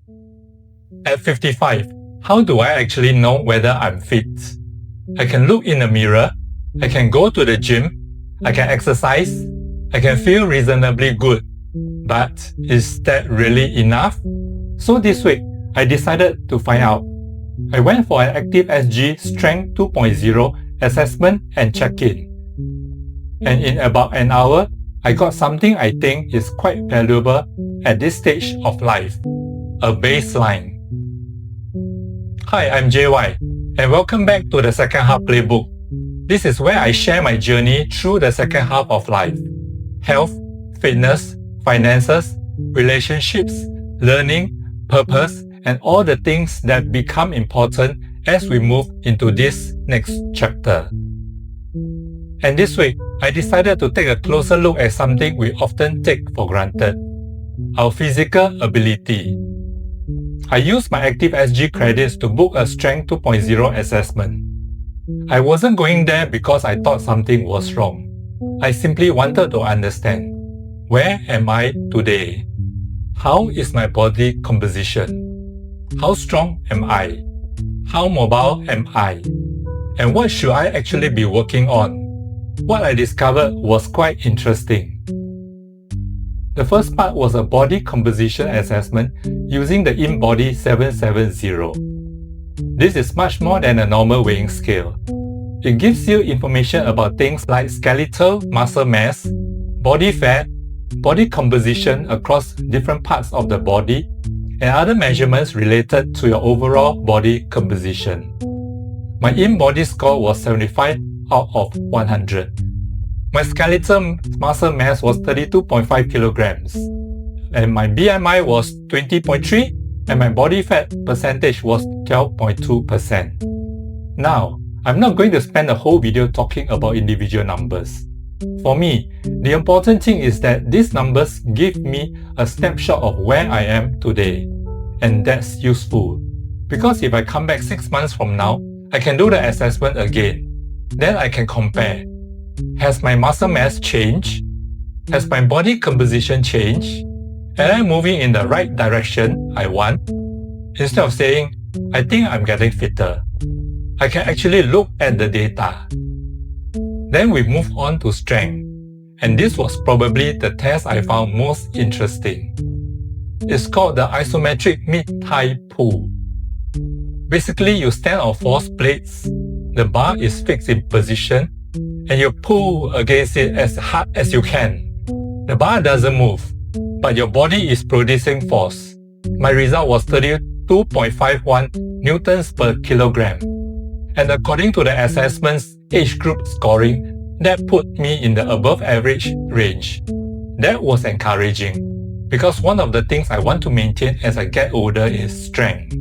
At 55, how do I actually know whether I'm fit? I can look in the mirror, I can go to the gym, I can exercise, I can feel reasonably good. But is that really enough? So this week, I decided to find out. I went for an ActiveSG STRENGTH 2.0 assessment and check-in. And in about an hour, I got something I think is quite valuable at this stage of life, a baseline. Hi, I'm JY, and welcome back to the Second Half Playbook. This is where I share my journey through the second half of life. Health, fitness, finances, relationships, learning, purpose, and all the things that become important as we move into this next chapter. And this week, I decided to take a closer look at something we often take for granted, our physical ability. I used my ActiveSG credits to book a Strength 2.0 assessment. I wasn't going there because I thought something was wrong. I simply wanted to understand, where am I today? How is my body composition? How strong am I? How mobile am I? And what should I actually be working on? What I discovered was quite interesting. The first part was a body composition assessment using the InBody 770. This is much more than a normal weighing scale. It gives you information about things like skeletal muscle mass, body fat, body composition across different parts of the body, and other measurements related to your overall body composition. My InBody score was 75 out of 100. My skeletal muscle mass was 32.5 kilograms, and my BMI was 20.3, and my body fat percentage was 12.2%. Now, I'm not going to spend a whole video talking about individual numbers. For me, the important thing is that these numbers give me a snapshot of where I am today, and that's useful. Because if I come back 6 months from now, I can do the assessment again. Then I can compare. Has my muscle mass changed? Has my body composition changed? Am I moving in the right direction I want? Instead of saying, I think I'm getting fitter, I can actually look at the data. Then we move on to strength, and this was probably the test I found most interesting. It's called the isometric mid-thigh pull. Basically, you stand on 4 plates, the bar is fixed in position, and you pull against it as hard as you can. The bar doesn't move, but your body is producing force. My result was 32.51 newtons per kilogram. And according to the assessment's age group scoring, that put me in the above average range. That was encouraging, because one of the things I want to maintain as I get older is strength.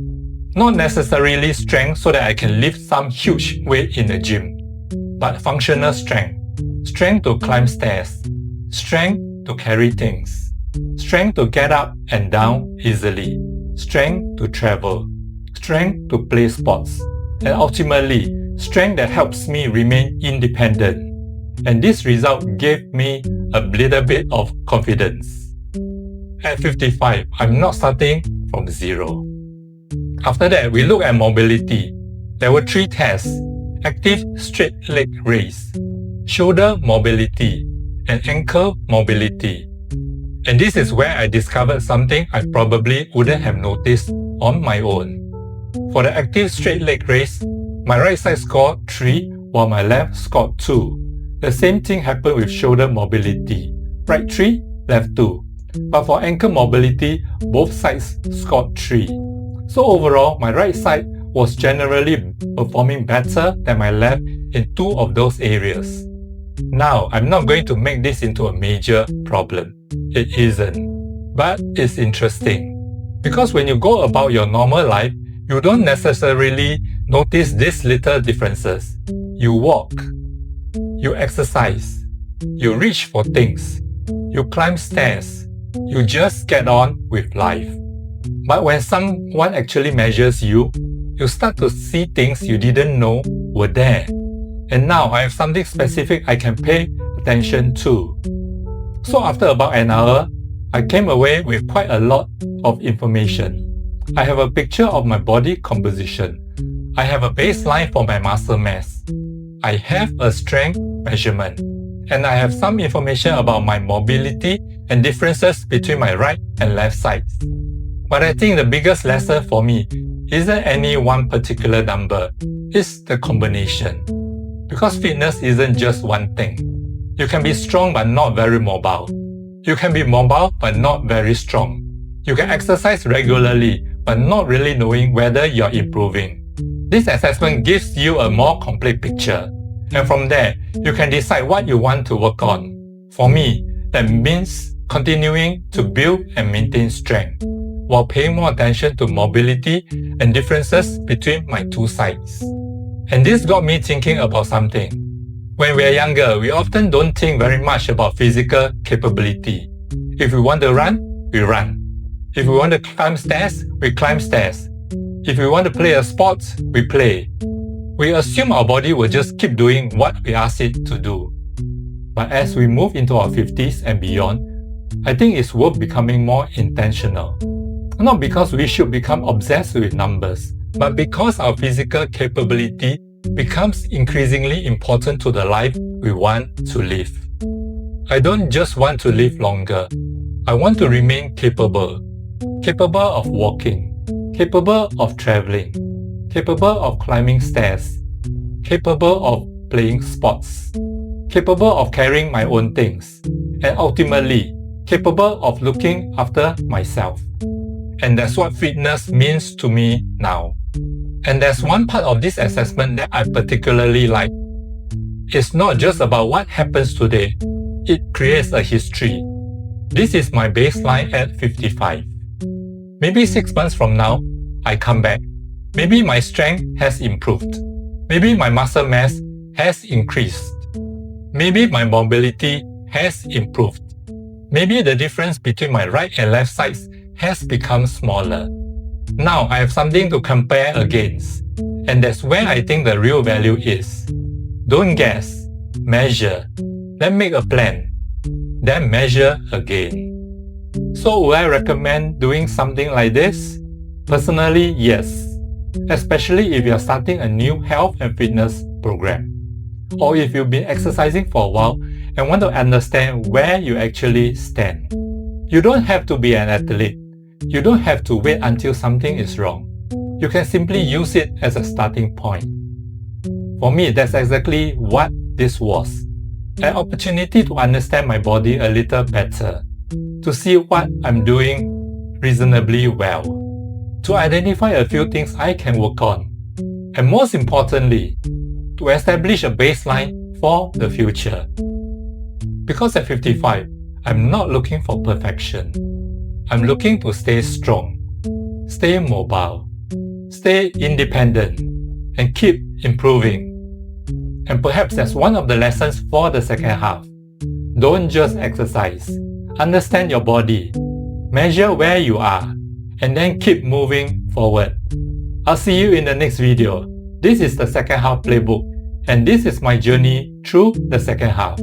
Not necessarily strength so that I can lift some huge weight in the gym, but functional strength. Strength to climb stairs, strength to carry things, strength to get up and down easily, strength to travel, strength to play sports, and ultimately, strength that helps me remain independent. And this result gave me a little bit of confidence. At 55, I'm not starting from zero. After that, we look at mobility. There were 3 tests: active straight leg raise, shoulder mobility, and ankle mobility. And this is where I discovered something I probably wouldn't have noticed on my own. For the active straight leg raise, my right side scored 3 while my left scored 2. The same thing happened with shoulder mobility, right 3, left 2. But for ankle mobility, both sides scored 3. So overall, my right side was generally performing better than my left in 2 of those areas. Now, I'm not going to make this into a major problem. It isn't. But it's interesting. Because when you go about your normal life, you don't necessarily notice these little differences. You walk, you exercise, you reach for things, you climb stairs, you just get on with life. But when someone actually measures you, you start to see things you didn't know were there. And now I have something specific I can pay attention to. So after about an hour, I came away with quite a lot of information. I have a picture of my body composition. I have a baseline for my muscle mass. I have a strength measurement. And I have some information about my mobility and differences between my right and left sides. But I think the biggest lesson for me isn't any one particular number, it's the combination. Because fitness isn't just one thing. You can be strong but not very mobile. You can be mobile but not very strong. You can exercise regularly but not really knowing whether you're improving. This assessment gives you a more complete picture. And from there, you can decide what you want to work on. For me, that means continuing to build and maintain strength, while paying more attention to mobility and differences between my two sides. And this got me thinking about something. When we are younger, we often don't think very much about physical capability. If we want to run, we run. If we want to climb stairs, we climb stairs. If we want to play a sport, we play. We assume our body will just keep doing what we ask it to do. But as we move into our 50s and beyond, I think it's worth becoming more intentional. Not because we should become obsessed with numbers, but because our physical capability becomes increasingly important to the life we want to live. I don't just want to live longer. I want to remain capable. Capable of walking. Capable of traveling. Capable of climbing stairs, capable of playing sports, capable of carrying my own things, and ultimately, capable of looking after myself. And that's what fitness means to me now. And there's one part of this assessment that I particularly like. It's not just about what happens today, it creates a history. This is my baseline at 55. Maybe 6 months from now, I come back. Maybe my strength has improved. Maybe my muscle mass has increased. Maybe my mobility has improved. Maybe the difference between my right and left sides has become smaller. Now I have something to compare against. And that's where I think the real value is. Don't guess. Measure. Then make a plan. Then measure again. So would I recommend doing something like this? Personally, yes. Especially if you are starting a new health and fitness program, or if you've been exercising for a while and want to understand where you actually stand. You don't have to be an athlete. You don't have to wait until something is wrong. You can simply use it as a starting point. For me, that's exactly what this was. An opportunity to understand my body a little better, to see what I'm doing reasonably well, to identify a few things I can work on, and most importantly, to establish a baseline for the future. Because at 55, I'm not looking for perfection. I'm looking to stay strong, stay mobile, stay independent, and keep improving. And perhaps that's one of the lessons for the second half. Don't just exercise. Understand your body. Measure where you are. And then keep moving forward. I'll see you in the next video. This is the second half playbook, and this is my journey through the second half.